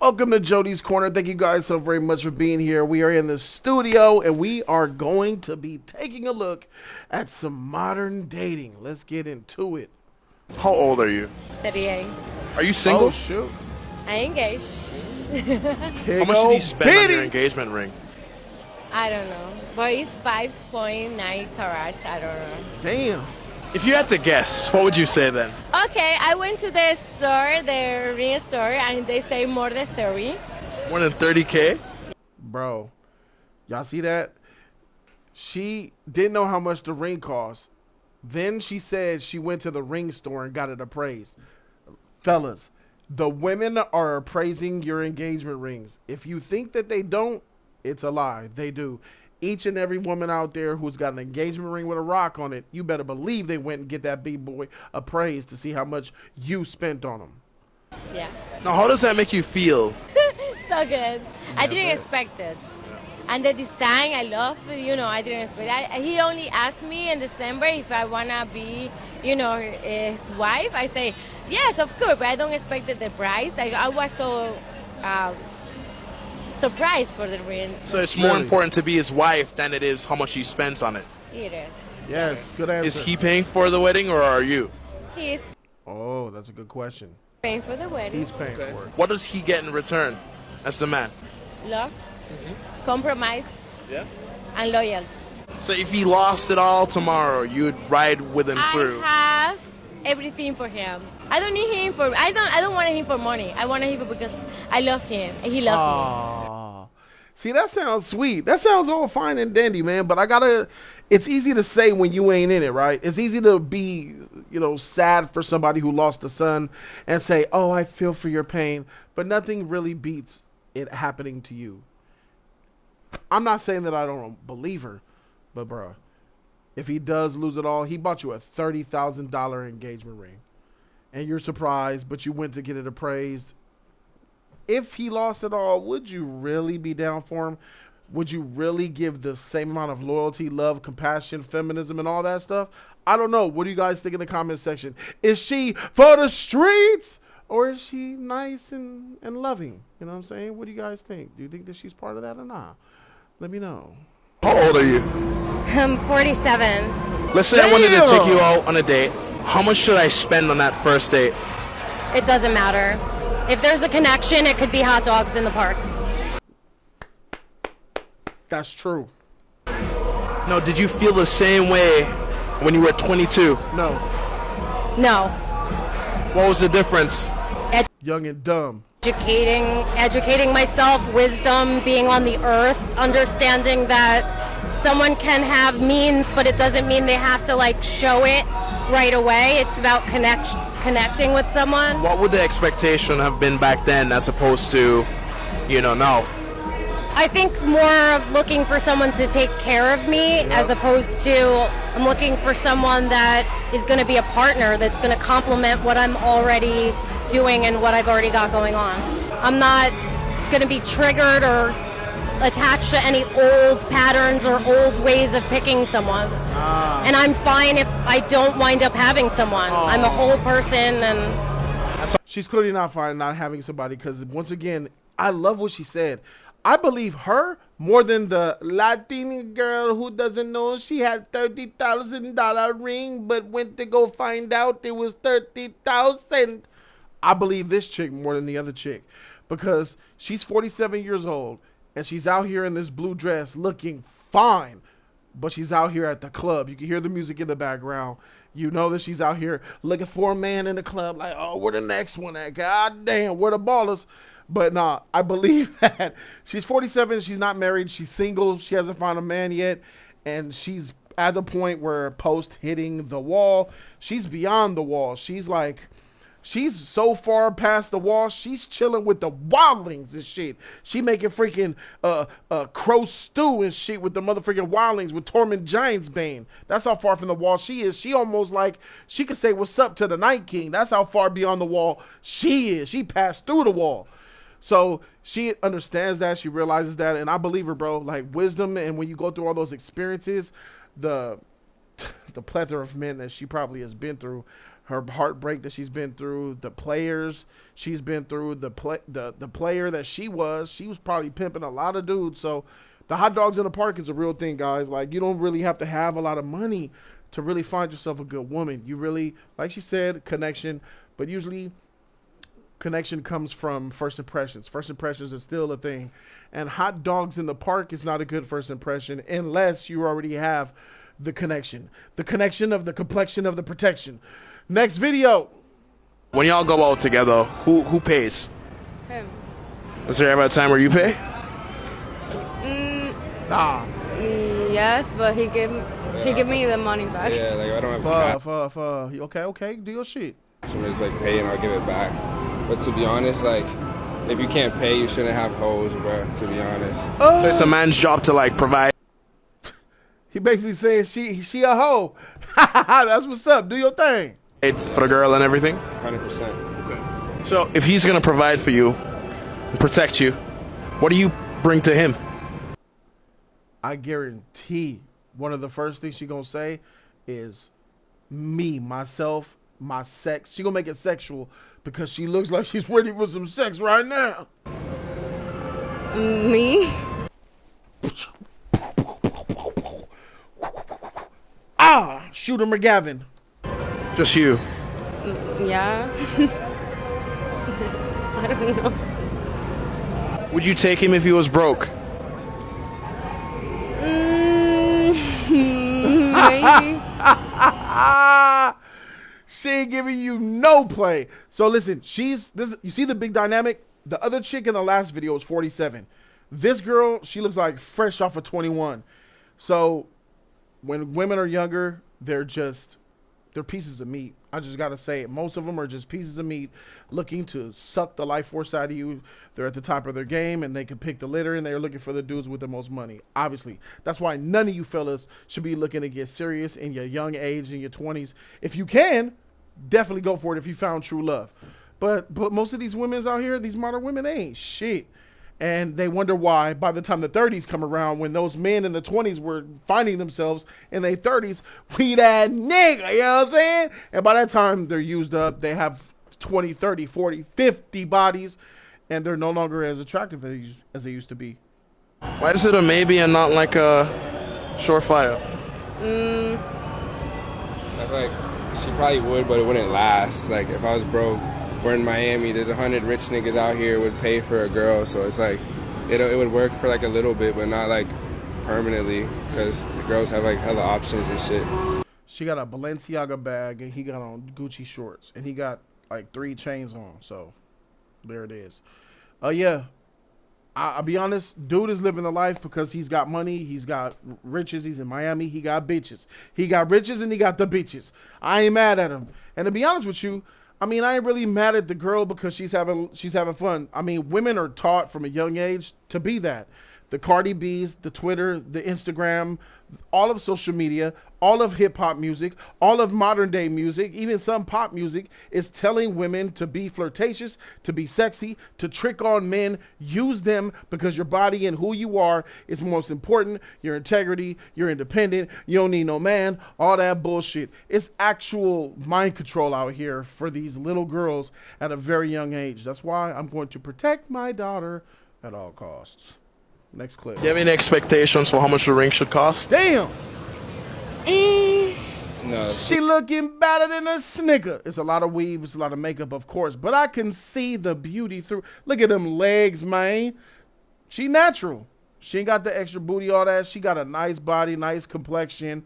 Welcome to Jody's Corner. Thank you guys so very much for being here. We are in the studio and we are going to be taking a look at some modern dating. Let's get into it. How old are you? 38. Are you single? Oh, shoot. I engaged. How much did you spend on your engagement ring? I don't know. But it's 5.9 carats. I don't know. Damn. If you had to guess, what would you say then? Okay, I went to the store, the ring store, and they say more than 30. More than 30K? Bro, y'all see that? She didn't know how much the ring cost. Then she said she went to the ring store and got it appraised. Fellas, the women are appraising your engagement rings. If you think that they don't, it's a lie. They do. Each and every woman out there who's got an engagement ring with a rock on it, you better believe they went and get that B-boy appraised to see how much you spent on them. Yeah. Now, how does that make you feel? So good. I didn't expect it. And the design, I love, I didn't expect it. He only asked me in December if I want to be, his wife. I say, yes, of course, but I don't expect the price. I was so surprised for the ring. So it's more important to be his wife than it is how much he spends on it. It is. Yes, good answer. Is he paying for the wedding or are you? He is Oh, that's a good question. paying for the wedding. He's paying for it. What does he get in return as the man? Love, compromise, Yeah. and loyalty. So if he lost it all tomorrow, you'd ride with him through. I have everything for him. I don't need him for. I don't want him for money. I want him because I love him and he loves me. Aww. See, that sounds sweet. That sounds all fine and dandy, man. But it's easy to say when you ain't in it, right? It's easy to be, sad for somebody who lost a son and say, oh, I feel for your pain. But nothing really beats it happening to you. I'm not saying that I don't believe her, but bro, if he does lose it all, he bought you a $30,000 engagement ring. And you're surprised, but you went to get it appraised. If he lost it all, would you really be down for him? Would you really give the same amount of loyalty, love, compassion, feminism, and all that stuff? I don't know. What do you guys think in the comment section? Is she for the streets? Or is she nice and loving? You know what I'm saying? What do you guys think? Do you think that she's part of that or not? Let me know. How old are you? I'm 47. Let's say I wanted to take you out on a date. How much should I spend on that first date? It doesn't matter. If there's a connection, it could be hot dogs in the park. That's true. No, did you feel the same way when you were 22? No. No. What was the difference? Young and dumb. Educating myself, wisdom, being on the earth, understanding that someone can have means, but it doesn't mean they have to show it right away. It's about connecting with someone. What would the expectation have been back then as opposed to, now? I think more of looking for someone to take care of me as opposed to I'm looking for someone that is going to be a partner that's going to complement what I'm already doing and what I've already got going on. I'm not going to be triggered or attached to any old patterns or old ways of picking someone. And I'm fine if I don't wind up having someone. I'm a whole person. And She's clearly not fine not having somebody because, once again, I love what she said. I believe her more than the Latina girl who doesn't know she had $30,000 ring but went to go find out it was 30,000. I believe this chick more than the other chick because she's 47 years old and she's out here in this blue dress looking fine, but she's out here at the club. You can hear the music in the background. You know that she's out here looking for a man in the club like, oh, where the next one at? God damn, where the ballers? But nah, I believe that she's 47. She's not married. She's single. She hasn't found a man yet. And she's at the point where post hitting the wall, she's beyond the wall. She's so far past the wall. She's chilling with the wildlings and shit. She making freaking crow stew and shit with the motherfucking wildlings with Tormund Giant's Bane. That's how far from the wall she is. She almost she could say what's up to the Night King. That's how far beyond the wall she is. She passed through the wall. So she understands that, she realizes that, and I believe her, bro. Wisdom, and when you go through all those experiences, the plethora of men that she probably has been through, her heartbreak that she's been through, the players she's been through, the player that she was probably pimping a lot of dudes. So the hot dogs in the park is a real thing, guys. Like, you don't really have to have a lot of money to really find yourself a good woman. You really, like she said, connection, but usually connection comes from first impressions. First impressions is still a thing. And hot dogs in the park is not a good first impression unless you already have the connection. The connection of the complexion of the protection. Next video. When y'all go out together, who pays? Him. Is there ever a time where you pay? Nah. Yes, but he give me the money back. Yeah, like I don't have cash. Okay, do your shit. Somebody's like pay and I'll give it back. But to be honest, like if you can't pay, you shouldn't have hoes, bro. To be honest. So it's a man's job to like provide. He basically saying she a hoe. That's what's up. Do your thing. For the girl and everything. 100%. So if he's gonna provide for you and protect you, what do you bring to him? I guarantee one of the first things she gonna say is me, myself, my sex. She gonna make it sexual because she looks like she's ready for some sex right now. Me? Shooter McGavin. Just you. Yeah. I don't know. Would you take him if he was broke? Maybe. She ain't giving you no play. So listen, she's this. You see the big dynamic? The other chick in the last video was 47. This girl, she looks like fresh off of 21. So when women are younger, they're pieces of meat. I just gotta say it. Most of them are just pieces of meat looking to suck the life force out of you. They're at the top of their game and they can pick the litter and they're looking for the dudes with the most money. Obviously, that's why none of you fellas should be looking to get serious in your young age, in your 20s. If you can, definitely go for it if you found true love. But most of these women's out here, these modern women, they ain't shit. And they wonder why by the time the 30s come around, when those men in the 20s were finding themselves in their 30s, we that nigga, you know what I'm saying? And by that time, they're used up. They have 20, 30, 40, 50 bodies, and they're no longer as attractive as they used to be. Why is it a maybe and not like a surefire? I feel like she probably would, but it wouldn't last. Like if I was broke, we're in Miami, there's 100 rich niggas out here would pay for a girl, so it's like it would work for like a little bit, but not like permanently, because the girls have like hella options and shit. She got a Balenciaga bag and he got on Gucci shorts and he got like 3 chains on. So there it is. Yeah, I'll be honest, dude is living the life because he's got money, he's got riches, he's in Miami, he got bitches. He got riches and he got the bitches. I ain't mad at him. And to be honest with you, I mean, I ain't really mad at the girl because she's having fun. I mean, women are taught from a young age to be that. The Cardi B's, the Twitter, the Instagram, all of social media, all of hip hop music, all of modern day music, even some pop music is telling women to be flirtatious, to be sexy, to trick on men, use them because your body and who you are is most important. Your integrity, you're independent, you don't need no man, all that bullshit. It's actual mind control out here for these little girls at a very young age. That's why I'm going to protect my daughter at all costs. Next clip. Do you have any expectations for how much the ring should cost? Damn. No. She looking better than a Snicker. It's a lot of weave, it's a lot of makeup, of course, but I can see the beauty through. Look at them legs, man. She natural. She ain't got the extra booty, all that. She got a nice body, nice complexion.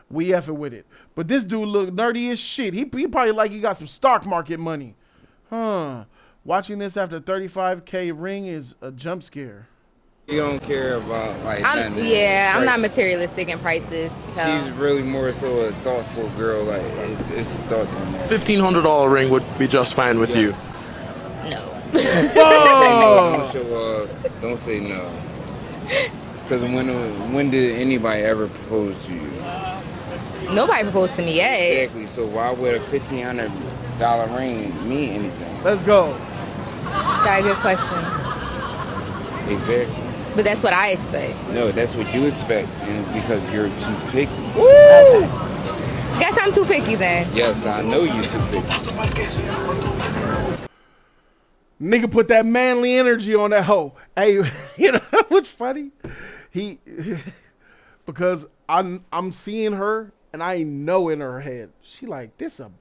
We effing with it. But this dude look nerdy as shit. He probably like he got some stock market money. Watching this after 35K ring is a jump scare. You don't care about like I'm not materialistic in prices. So. She's really more so a thoughtful girl. Like it's a thought. $1,500 ring would be just fine with you. No. Whoa! Don't show up. Don't say no. Because when did anybody ever propose to you? Nobody proposed to me yet. Exactly. So why would a $1,500 ring mean anything? Let's go. Got a good question. Exactly. But that's what I expect. No, that's what you expect, and it's because you're too picky. Woo! Guess I'm too picky then. Yes, I know you too big. Nigga put that manly energy on that hoe. Hey, you know what's funny? Because I'm seeing her and I know in her head, she like, this a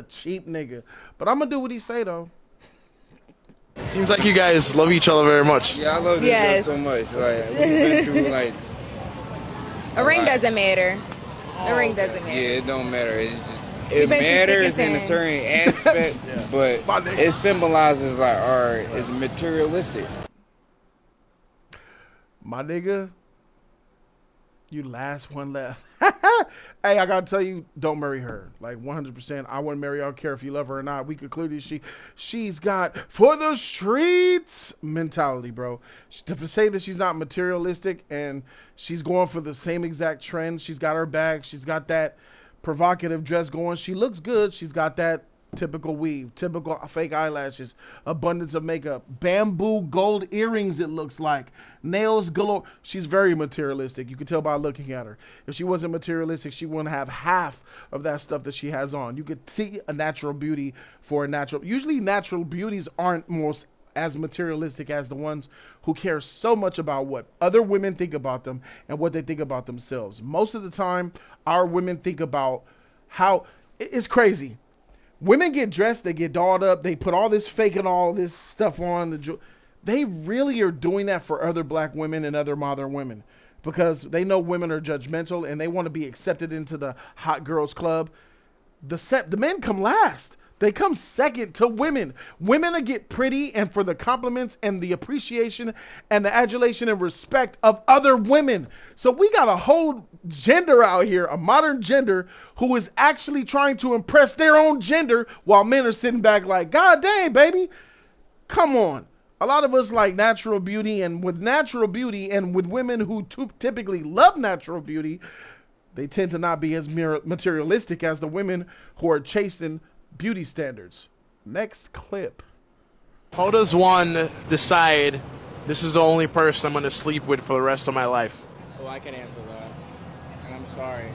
cheap nigga. But I'm gonna do what he say though. Seems like you guys love each other very much. Yeah, I love this Yes. girl so much. Like, we've been through like. A ring doesn't matter. A ring doesn't matter. Yeah, it don't matter. It basically matters thick in a as certain aspect, but it symbolizes like, it's materialistic. My nigga, you last one left. Hey, I gotta tell you, don't marry her. Like 100%. I wouldn't marry her. I don't care if you love her or not. We could clearly she's got for the streets mentality, bro. To say that she's not materialistic and she's going for the same exact trends. She's got her bag. She's got that provocative dress going. She looks good. She's got that typical weave, typical fake eyelashes, abundance of makeup, bamboo gold earrings, it looks like, nails galore. She's very materialistic. You can tell by looking at her. If she wasn't materialistic, she wouldn't have half of that stuff that she has on. You could see a natural beauty for a natural. Usually natural beauties aren't most as materialistic as the ones who care so much about what other women think about them and what they think about themselves. Most of the time, our women think about how it's crazy. Women get dressed, they get dolled up, they put all this fake and all this stuff on. They really are doing that for other black women and other modern women because they know women are judgmental and they want to be accepted into the hot girls club. The men come last. They come second to women. Women are get pretty and for the compliments and the appreciation and the adulation and respect of other women. So we got a whole gender out here, a modern gender, who is actually trying to impress their own gender while men are sitting back like, God dang, baby, come on. A lot of us like natural beauty, and with natural beauty and with women who typically love natural beauty, they tend to not be as materialistic as the women who are chasing beauty standards. Next clip. How does one decide this is the only person I'm going to sleep with for the rest of my life? Oh, I can answer that. And I'm sorry.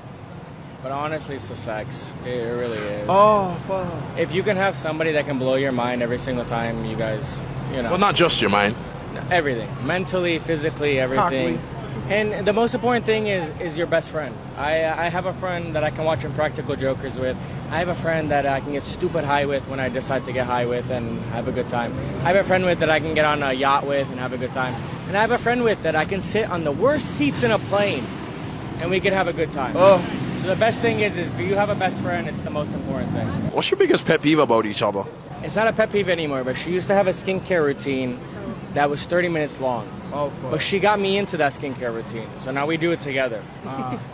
But honestly, it's the sex. It really is. Oh, fuck. If you can have somebody that can blow your mind every single time you guys, Well, not just your mind. everything. Mentally, physically, everything. Cockly. And the most important thing is your best friend. I have a friend that I can watch Impractical Jokers with. I have a friend that I can get stupid high with when I decide to get high with and have a good time. I have a friend with that I can get on a yacht with and have a good time. And I have a friend with that I can sit on the worst seats in a plane and we can have a good time. Oh. So the best thing is if you have a best friend, it's the most important thing. What's your biggest pet peeve about each other? It's not a pet peeve anymore, but she used to have a skincare routine that was 30 minutes long. Oh, fuck. But she got me into that skincare routine, so now we do it together.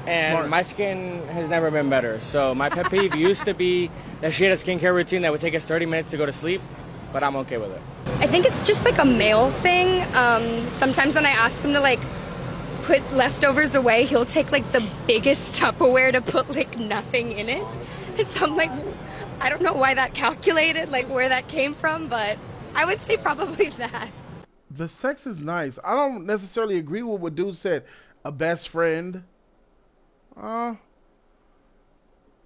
And smart. my skin has never been better. So my pet peeve used to be that she had a skincare routine that would take us 30 minutes to go to sleep, but I'm okay with it. I think it's just like a male thing. Sometimes when I ask him to like put leftovers away, he'll take like the biggest Tupperware to put like nothing in it. And so I'm like, I don't know why that calculated, like where that came from, but I would say probably that. The sex is nice. I don't necessarily agree with what dude said. A best friend.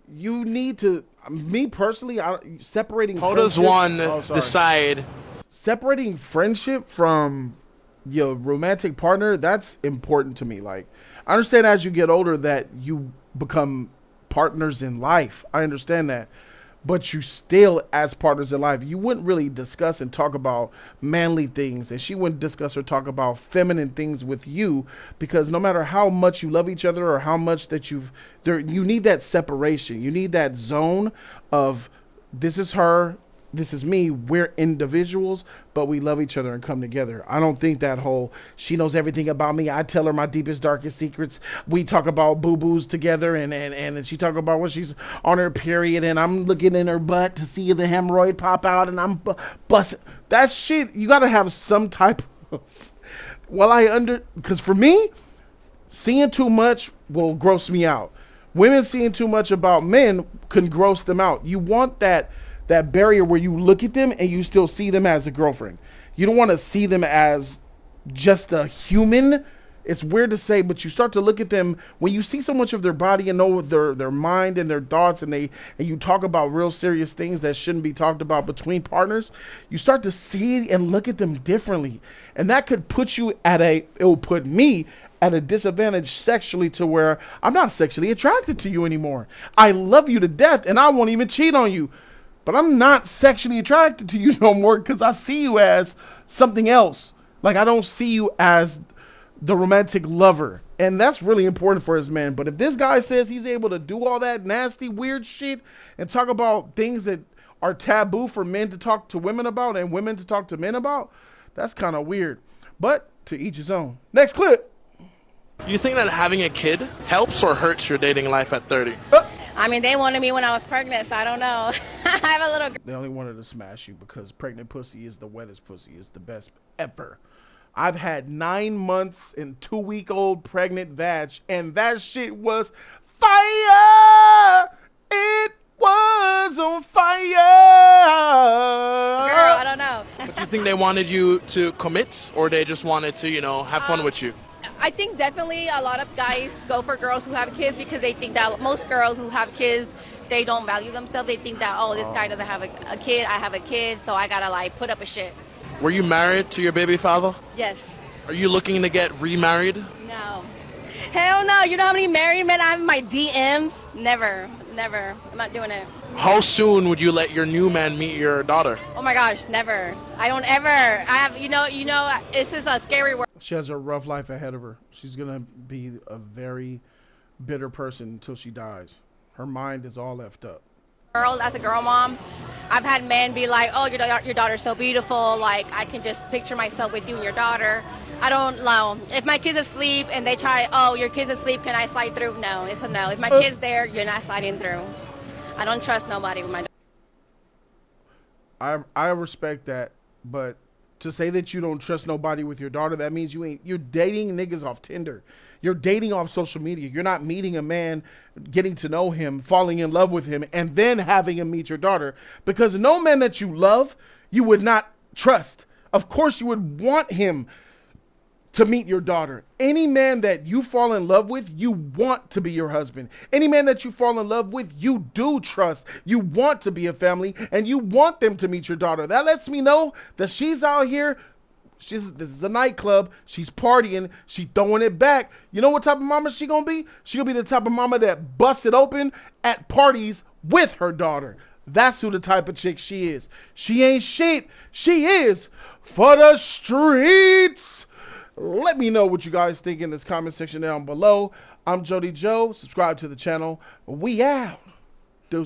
You need to. Me personally, separating. How does one decide? Separating friendship from your romantic partner, that's important to me. Like, I understand as you get older that you become partners in life. I understand that. But you still, as partners in life, you wouldn't really discuss and talk about manly things, and she wouldn't discuss or talk about feminine things with you, because no matter how much you love each other or how much that you need that separation. You need that zone of this is her, this is me. We're individuals, but we love each other and come together. I don't think that whole she knows everything about me. I tell her my deepest, darkest secrets. We talk about boo-boos together, and she talk about when she's on her period, and I'm looking in her butt to see the hemorrhoid pop out, and I'm busting. That shit, you got to have some type of. Because for me, seeing too much will gross me out. Women seeing too much about men can gross them out. You want that barrier where you look at them and you still see them as a girlfriend. You don't want to see them as just a human. It's weird to say, but you start to look at them when you see so much of their body and know their mind and their thoughts, and you talk about real serious things that shouldn't be talked about between partners. You start to see and look at them differently, and that could put you it will put me at a disadvantage sexually, to where I'm not sexually attracted to you anymore. I love you to death, and I won't even cheat on you, but I'm not sexually attracted to you no more, because I see you as something else. Like, I don't see you as the romantic lover, and that's really important for his man. But if this guy says he's able to do all that nasty, weird shit and talk about things that are taboo for men to talk to women about and women to talk to men about, that's kind of weird. But to each his own. Next clip. You think that having a kid helps or hurts your dating life at 30? I mean, they wanted me when I was pregnant, so I don't know. I have a little. They only wanted to smash you because pregnant pussy is the wettest pussy. It's the best ever. I've had 9 months and 2-week-old pregnant vag, and that shit was fire. It was on fire. Girl, I don't know. But you think they wanted you to commit, or they just wanted to, have fun with you? I think definitely a lot of guys go for girls who have kids because they think that most girls who have kids, they don't value themselves. They think that, oh, this guy doesn't have a kid, I have a kid, so I gotta like put up a shit. Were you married to your baby father? Yes. Are you looking to get remarried? No. Hell no. You know how many married men I have in my DMs? Never. I'm not doing it. How soon would you let your new man meet your daughter? Oh my gosh, never. I don't ever. I have, this is a scary word. She has a rough life ahead of her. She's going to be a very bitter person until she dies. Her mind is all left up. Girl, as a girl mom, I've had men be like, oh, your daughter's so beautiful. Like, I can just picture myself with you and your daughter. I don't know. If my kid's asleep and they try, oh, your kid's asleep, can I slide through? No, it's a no. If my kid's there, you're not sliding through. I don't trust nobody with my daughter. I respect that, but to say that you don't trust nobody with your daughter, that means you're dating niggas off Tinder. You're dating off social media. You're not meeting a man, getting to know him, falling in love with him, and then having him meet your daughter. Because no man that you love, you would not trust. Of course, you would want him to meet your daughter. Any man that you fall in love with, you want to be your husband. Any man that you fall in love with, you do trust. You want to be a family, and you want them to meet your daughter. That lets me know that she's out here. This is a nightclub. She's partying. She's throwing it back. You know what type of mama she gonna be? She gonna be the type of mama that busts it open at parties with her daughter. That's who the type of chick she is. She ain't shit. She is for the streets. Let me know what you guys think in this comment section down below. I'm Jody Joe. Subscribe to the channel. We out.